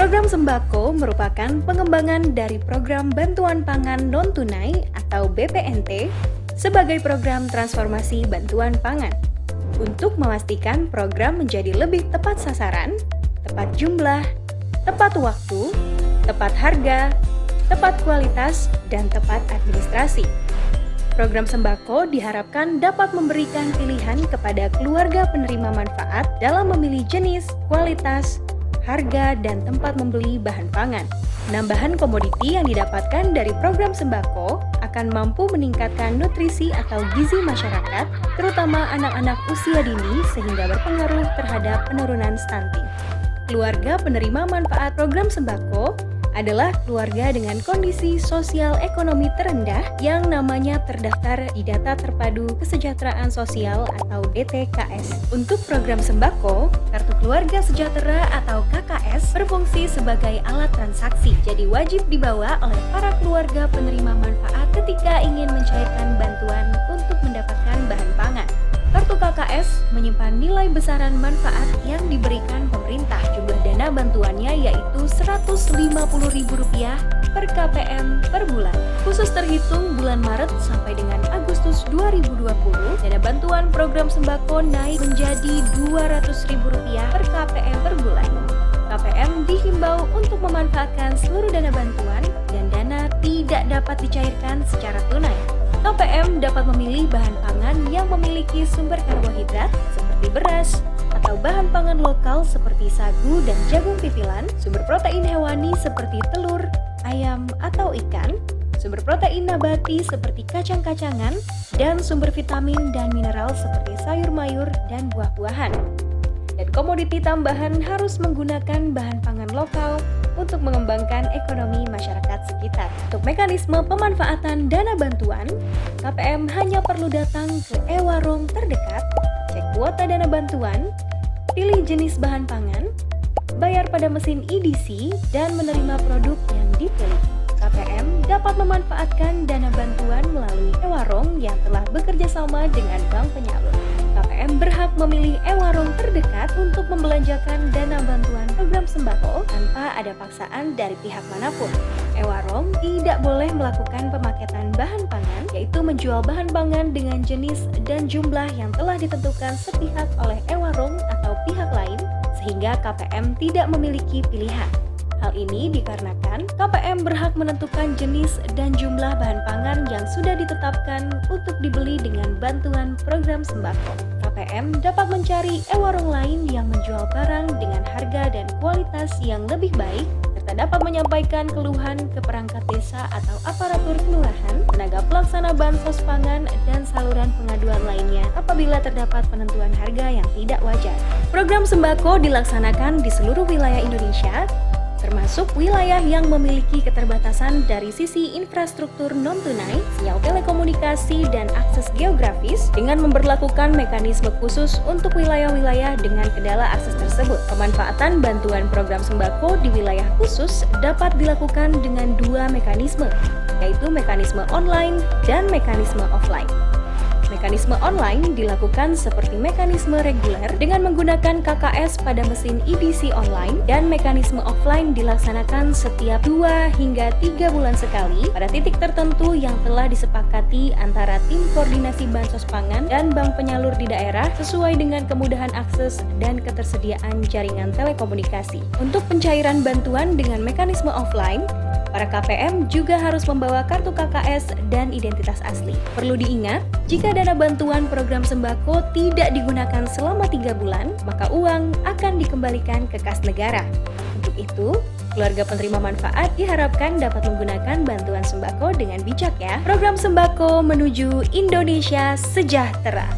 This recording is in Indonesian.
Program sembako merupakan pengembangan dari Program Bantuan Pangan Non-Tunai atau BPNT sebagai program transformasi bantuan pangan untuk memastikan program menjadi lebih tepat sasaran, tepat jumlah, tepat waktu, tepat harga, tepat kualitas, dan tepat administrasi. Program sembako diharapkan dapat memberikan pilihan kepada keluarga penerima manfaat dalam memilih jenis, kualitas, harga, dan tempat membeli bahan pangan. Penambahan komoditi yang didapatkan dari program sembako akan mampu meningkatkan nutrisi atau gizi masyarakat, terutama anak-anak usia dini, sehingga berpengaruh terhadap penurunan stunting. Keluarga penerima manfaat program sembako adalah keluarga dengan kondisi sosial ekonomi terendah yang namanya terdaftar di Data Terpadu Kesejahteraan Sosial atau DTKS. Untuk program sembako, Kartu Keluarga Sejahtera atau KKS berfungsi sebagai alat transaksi, jadi wajib dibawa oleh para keluarga penerima manfaat ketika ingin mencairkan bantuan untuk mendapatkan bahan pangan. Kartu KKS menyimpan nilai besaran manfaat yang diberikan pemerintah. Jumlah dana bantuannya yaitu Rp150.000 per KPM per bulan. Khusus terhitung bulan Maret sampai dengan Agustus 2020, dana bantuan program sembako naik menjadi Rp200.000 per KPM per bulan. KPM dihimbau untuk memanfaatkan seluruh dana bantuan dan dana tidak dapat dicairkan secara tunai. KPM dapat memilih bahan pangan yang memiliki sumber karbohidrat seperti beras atau bahan pangan lokal seperti sagu dan jagung pipilan, sumber protein hewani seperti telur, ayam atau ikan, sumber protein nabati seperti kacang-kacangan, dan sumber vitamin dan mineral seperti sayur mayur dan buah-buahan. Dan komoditi tambahan harus menggunakan bahan pangan lokal untuk mengembangkan ekonomi masyarakat sekitar. Untuk mekanisme pemanfaatan dana bantuan, KPM hanya perlu datang ke e-warung terdekat, cek kuota dana bantuan, pilih jenis bahan pangan, bayar pada mesin EDC, dan menerima produk yang dipilih. KPM dapat memanfaatkan dana bantuan melalui e-warung yang telah bekerja sama dengan bank penyalur. KPM berhak memilih e-warung terdekat untuk membelanjakan dana bantuan program sembako tanpa ada paksaan dari pihak manapun. E-warung tidak boleh melakukan pemaketan bahan pangan, yaitu menjual bahan pangan dengan jenis dan jumlah yang telah ditentukan sepihak oleh e-warung atau pihak lain, sehingga KPM tidak memiliki pilihan. Hal ini dikarenakan KPM berhak menentukan jenis dan jumlah bahan pangan yang sudah ditetapkan untuk dibeli dengan bantuan program sembako. KPM dapat mencari e-warung lain yang menjual barang dengan harga dan kualitas yang lebih baik, serta dapat menyampaikan keluhan ke perangkat desa atau aparatur kelurahan, tenaga pelaksana bansos pangan, dan saluran pengaduan lainnya apabila terdapat penentuan harga yang tidak wajar. Program sembako dilaksanakan di seluruh wilayah Indonesia, termasuk wilayah yang memiliki keterbatasan dari sisi infrastruktur non-tunai, sinyal telekomunikasi, dan akses geografis dengan memberlakukan mekanisme khusus untuk wilayah-wilayah dengan kendala akses tersebut. Pemanfaatan bantuan program sembako di wilayah khusus dapat dilakukan dengan dua mekanisme, yaitu mekanisme online dan mekanisme offline. Mekanisme online dilakukan seperti mekanisme reguler dengan menggunakan KKS pada mesin EDC online, dan mekanisme offline dilaksanakan setiap 2 hingga 3 bulan sekali pada titik tertentu yang telah disepakati antara tim koordinasi bansos pangan dan bank penyalur di daerah sesuai dengan kemudahan akses dan ketersediaan jaringan telekomunikasi. Untuk pencairan bantuan dengan mekanisme offline, para KPM juga harus membawa kartu KKS dan identitas asli. Perlu diingat, jika dana bantuan program sembako tidak digunakan selama 3 bulan, maka uang akan dikembalikan ke kas negara. Untuk itu, keluarga penerima manfaat diharapkan dapat menggunakan bantuan sembako dengan bijak ya. Program sembako menuju Indonesia sejahtera.